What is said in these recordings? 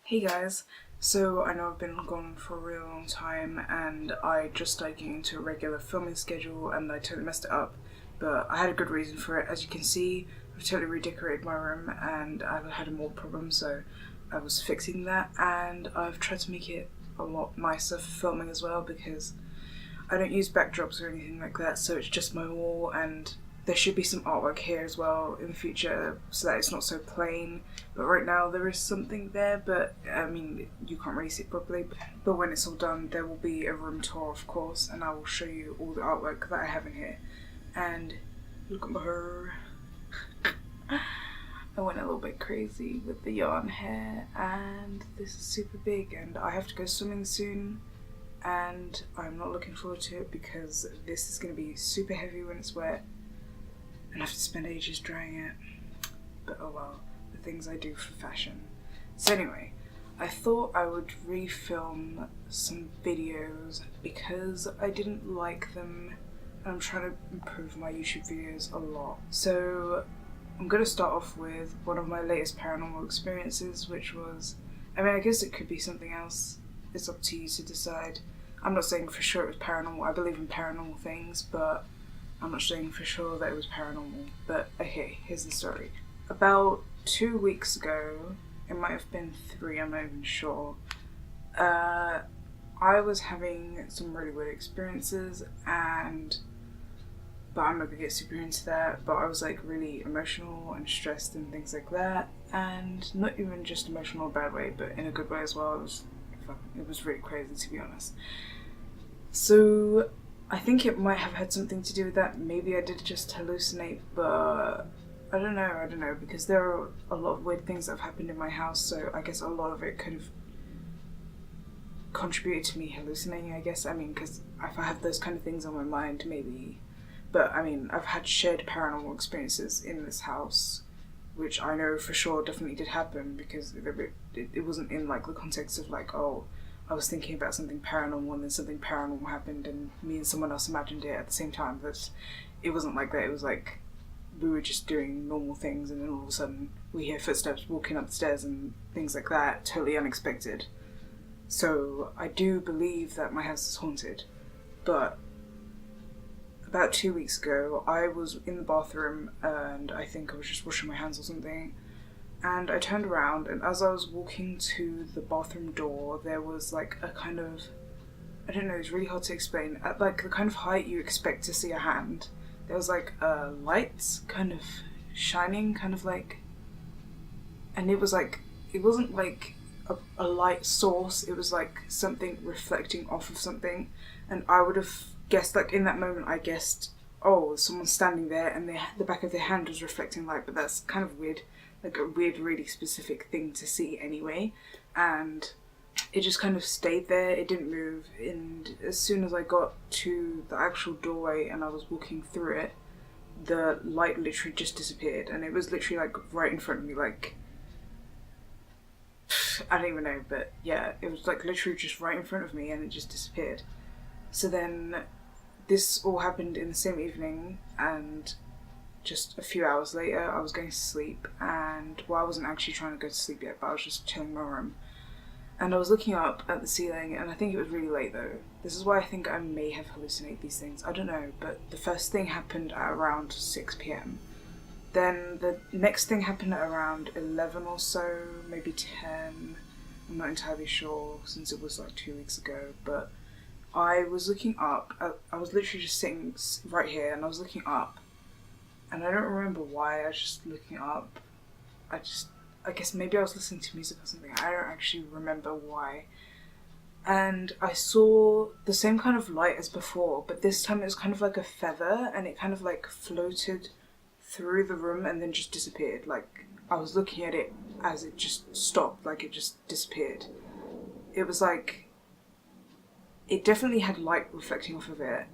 Hey guys, so I know I've been gone for a really long time and I just started getting into a regular filming schedule and I totally messed it up, but I had a good reason for it. As you can see, I've totally redecorated my room and I've had a mold problem, so I was fixing that, and I've tried to make it a lot nicer for filming as well because I don't use backdrops or anything like that, so it's just my wall, and there should be some artwork here as well in the future so that it's not so plain. But right now there is something there, but I mean, you can't really see it properly. But when it's all done, there will be a room tour, of course, and I will show you all the artwork that I have in here. And look at my hair. I went a little bit crazy with the yarn hair, and this is super big, and I have to go swimming soon. And I'm not looking forward to it because this is going to be super heavy when it's wet and I have to spend ages drying it. But oh well, the things I do for fashion. So anyway, I thought I would refilm some videos because I didn't like them and I'm trying to improve my YouTube videos a lot. So I'm going to start off with one of my latest paranormal experiences, which was, I guess it could be something else. It's up to you to decide. I'm not saying for sure it was paranormal. I believe in paranormal things, but I'm not saying for sure that it was paranormal. But okay, here's the story. About 2 weeks ago, it might have been 3, I'm not even sure, I was having some really weird experiences, but I'm not gonna get super into that, but I was like really emotional and stressed and things like that, and not even just emotional in a bad way, but in a good way as well. It was really crazy, to be honest. So I think it might have had something to do with that. Maybe I did just hallucinate, but I don't know, because there are a lot of weird things that have happened in my house, so I guess a lot of it could have contributed to me hallucinating, I guess. Because if I have those kind of things on my mind, maybe. But I've had shared paranormal experiences in this house, which I know for sure definitely did happen, because it wasn't in like the context of like, oh, I was thinking about something paranormal and then something paranormal happened and me and someone else imagined it at the same time. It wasn't like that. It was like we were just doing normal things and then all of a sudden we hear footsteps walking up the stairs and things like that, totally unexpected. So I do believe that my house is haunted. But about 2 weeks ago, I was in the bathroom and I think I was just washing my hands or something, and I turned around, and as I was walking to the bathroom door, there was like a kind of, I don't know, it's really hard to explain, at like the kind of height you expect to see a hand, there was like a light kind of shining, kind of like, and it was like, it wasn't like a light source, it was like something reflecting off of something, and I would have guessed, like in that moment I guessed, oh, someone's standing there and the back of their hand was reflecting light, but that's kind of weird, like a weird, really specific thing to see anyway, and it just kind of stayed there, it didn't move, and as soon as I got to the actual doorway and I was walking through it, the light literally just disappeared, and it was literally like right in front of me, like, I don't even know, but yeah, it was like literally just right in front of me and it just disappeared. So then this all happened in the same evening, and just a few hours later I was going to sleep, and well, I wasn't actually trying to go to sleep yet, but I was just chilling in my room, and I was looking up at the ceiling, and I think it was really late though. This is why I think I may have hallucinated these things, I don't know, but the first thing happened at around 6 p.m. Then the next thing happened at around 11 or so, maybe 10, I'm not entirely sure since it was like 2 weeks ago, but I was looking up, I was literally just sitting right here and I was looking up, and I don't remember why, I was just looking up. I guess maybe I was listening to music or something, I don't actually remember why. And I saw the same kind of light as before, but this time it was kind of like a feather, and it kind of like floated through the room and then just disappeared. Like, I was looking at it as it just stopped, like it just disappeared. It was like, it definitely had light reflecting off of it,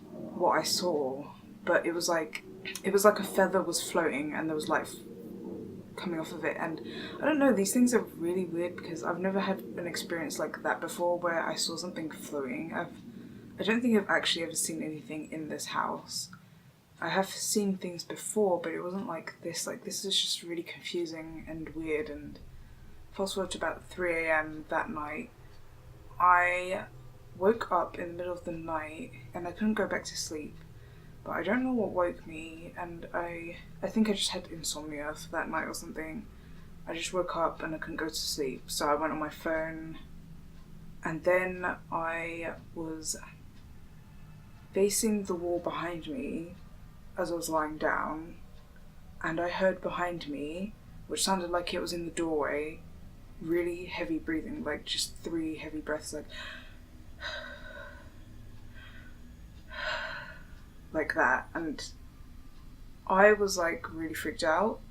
what I saw, but it was like a feather was floating and there was light coming off of it. And I don't know, these things are really weird because I've never had an experience like that before where I saw something floating. I don't think I've actually ever seen anything in this house. I have seen things before, but it wasn't like this. Like, this is just really confusing and weird, and fast forward to about 3 a.m. that night, I woke up in the middle of the night and I couldn't go back to sleep. But I don't know what woke me, and I think I just had insomnia for that night or something. I just woke up and I couldn't go to sleep, so I went on my phone, and then I was facing the wall behind me as I was lying down, and I heard behind me, which sounded like it was in the doorway, really heavy breathing, like just 3 heavy breaths, like that. And I was like really freaked out.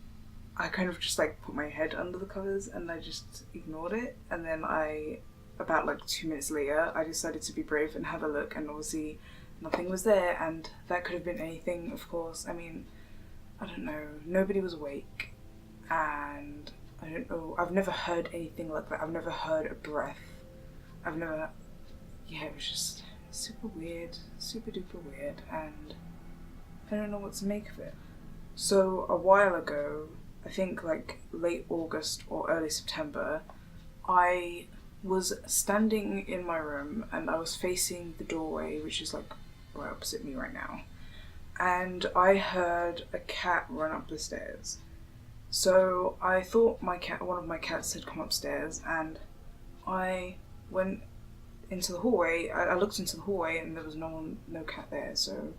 I kind of just like put my head under the covers and I just ignored it. And then about like 2 minutes later, I decided to be brave and have a look, and obviously nothing was there, and that could have been anything, of course. I mean, I don't know, nobody was awake, and I don't know, I've never heard anything like that. I've never heard a breath. It was just super weird, super duper weird, and I don't know what to make of it. So a while ago, I think like late August or early September, I was standing in my room and I was facing the doorway, which is like right opposite me right now, and I heard a cat run up the stairs. So I thought one of my cats had come upstairs, and I went into the hallway. I looked into the hallway and there was no cat there, so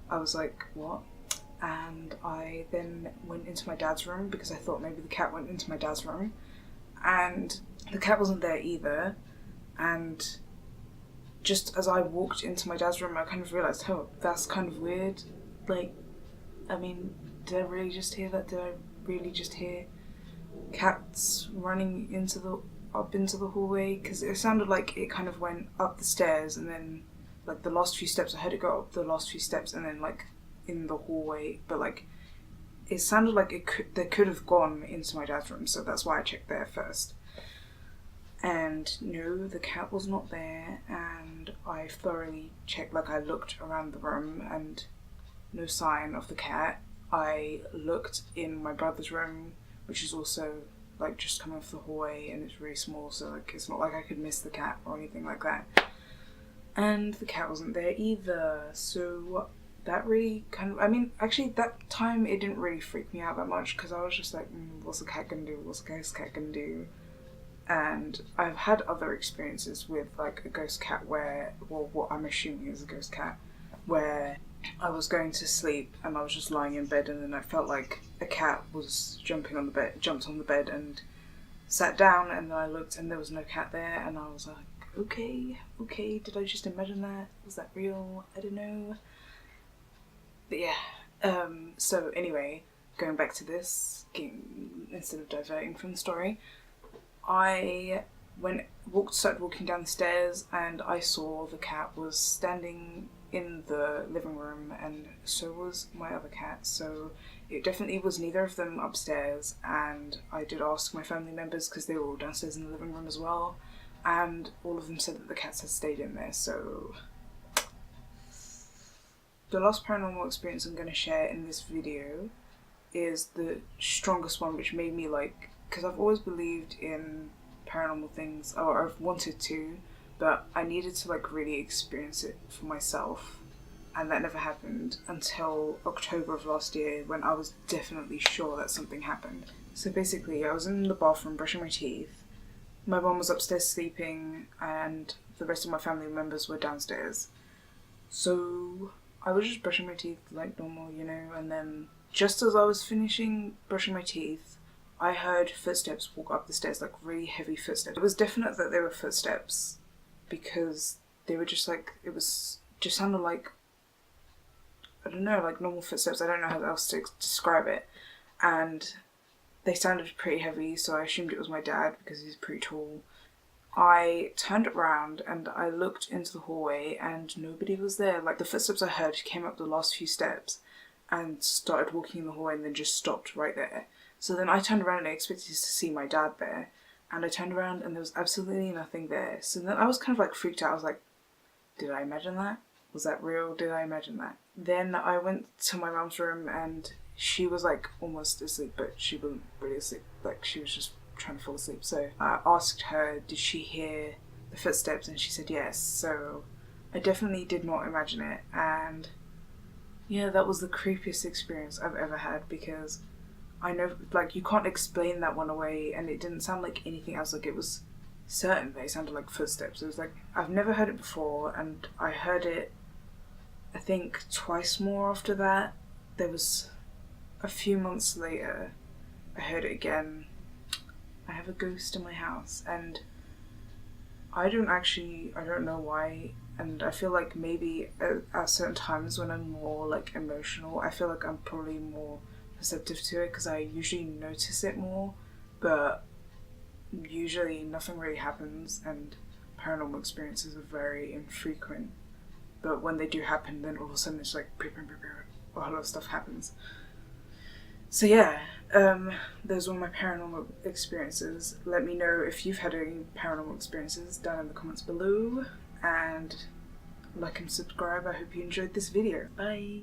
I was like, what? And I then went into my dad's room because I thought maybe the cat went into my dad's room, and the cat wasn't there either. And just as I walked into my dad's room, I kind of realised, oh, that's kind of weird. Like, I mean, did I really just hear that? Did I really just hear cats running up into the hallway? Because it sounded like it kind of went up the stairs, and then like the last few steps, I heard it go up the last few steps, and then like in the hallway, but like it sounded like they could have gone into my dad's room, so that's why I checked there first. And no, the cat was not there, and I thoroughly checked, like I looked around the room and no sign of the cat. I looked in my brother's room, which is also like just coming off the hallway, and it's really small, so like it's not like I could miss the cat or anything like that. And the cat wasn't there either, so that really kind of, I mean, actually that time it didn't really freak me out that much, because I was just like, what's the cat gonna do? What's the ghost cat gonna do? And I've had other experiences with like a ghost cat where, well, what I'm assuming is a ghost cat, where I was going to sleep and I was just lying in bed, and then I felt like a cat was jumped on the bed and sat down, and then I looked and there was no cat there, and I was like, okay, did I just imagine that? Was that real? I don't know. But yeah, so anyway, going back to this, instead of diverting from the story, I started walking down the stairs, and I saw the cat was standing in the living room, and so was my other cat, so it definitely was neither of them upstairs. And I did ask my family members, because they were all downstairs in the living room as well, and all of them said that the cats had stayed in there. So the last paranormal experience I'm going to share in this video is the strongest one, which made me like, because I've always believed in paranormal things, or I've wanted to, but I needed to like really experience it for myself, and that never happened until October of last year, when I was definitely sure that something happened. So basically, I was in the bathroom brushing my teeth, my mum was upstairs sleeping, and the rest of my family members were downstairs. So I was just brushing my teeth like normal, you know, and then just as I was finishing brushing my teeth, I heard footsteps walk up the stairs, like really heavy footsteps. It was definite that they were footsteps, because they were just like, it was just sounded like, I don't know, like normal footsteps. I don't know how else to describe it. And they sounded pretty heavy, so I assumed it was my dad because he's pretty tall. I turned around and I looked into the hallway and nobody was there. Like the footsteps I heard came up the last few steps and started walking in the hallway and then just stopped right there. So then I turned around and I expected to see my dad there. And I turned around and there was absolutely nothing there. So then I was kind of like freaked out. I was like, did I imagine that? Was that real? Did I imagine that? Then I went to my mum's room and she was like almost asleep, but she wasn't really asleep. Like she was just trying to fall asleep. So I asked her, did she hear the footsteps? And she said yes. So I definitely did not imagine it. And yeah, that was the creepiest experience I've ever had, because I know, like, you can't explain that one away, and it didn't sound like anything else. Like, it was certain they sounded like footsteps. It was like, I've never heard it before, and I heard it, I think, twice more after that. There was a few months later, I heard it again. I have a ghost in my house, and I don't know why, and I feel like maybe at certain times when I'm more like emotional, I feel like I'm probably more perceptive to it, because I usually notice it more, but usually nothing really happens, and paranormal experiences are very infrequent. But when they do happen, then all of a sudden it's like a lot of stuff happens. So yeah, those were my paranormal experiences. Let me know if you've had any paranormal experiences down in the comments below, and like and subscribe. I hope you enjoyed this video. Bye!